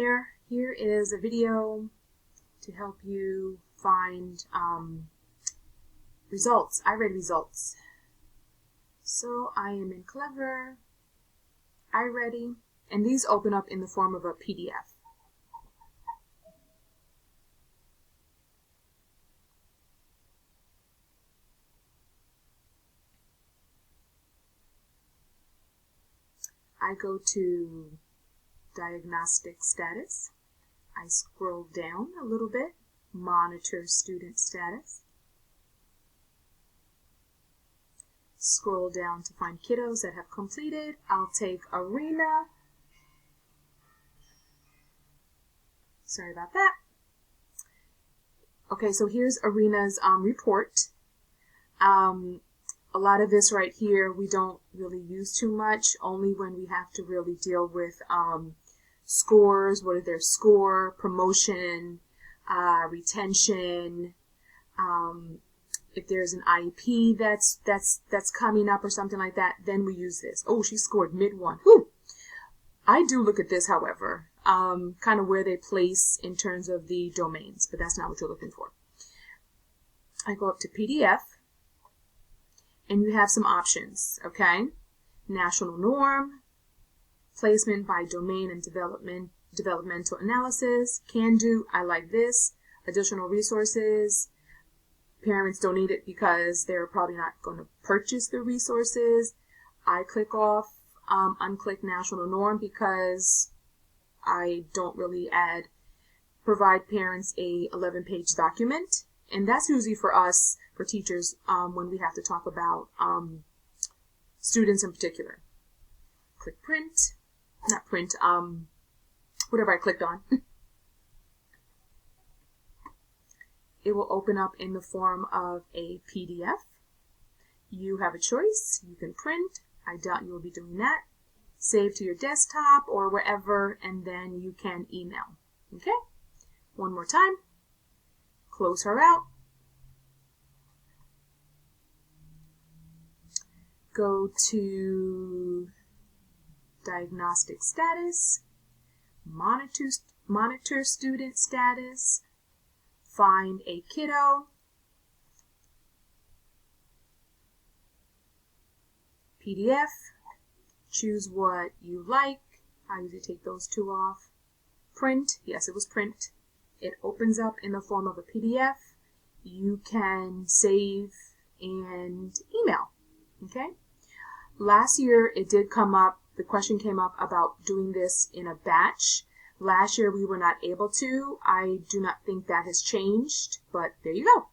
there. Here is a video to help you find results, iReady results. So I am in Clever, iReady, and these open up in the form of a PDF. I go to Diagnostic Status. I scroll down a little bit, Monitor Student Status. Scroll down to find kiddos that have completed. I'll take Arena. Sorry about that. Okay, so here's Arena's report. A lot of this right here we don't really use too much, only when we have to really deal with scores. What is their score, promotion, retention, if there's an IEP that's coming up or something like that, then we use this. Oh, she scored mid-1. Whew. I do look at this, however, kind of where they place in terms of the domains, but that's not what you're looking for. I go up to PDF, and you have some options, okay? National norm, placement by domain and developmental analysis, can do, I like this, additional resources. Parents don't need it because they're probably not going to purchase the resources. I click off, unclick national norm because I don't really provide parents a 11-page document. And that's usually for us, for teachers, when we have to talk about students in particular. Click print, not print, whatever I clicked on. It will open up in the form of a PDF. You have a choice. You can print. I doubt you will be doing that. Save to your desktop or wherever, and then you can email. Okay? One more time. Close her out. Go to Diagnostic Status, Monitor Student Status, find a kiddo, PDF, choose what you like. I usually take those two off. Print, yes, it was print. It opens up in the form of a PDF. You can save and email, okay? Last year, it did come up, the question came up about doing this in a batch. Last year, we were not able to. I do not think that has changed, but there you go.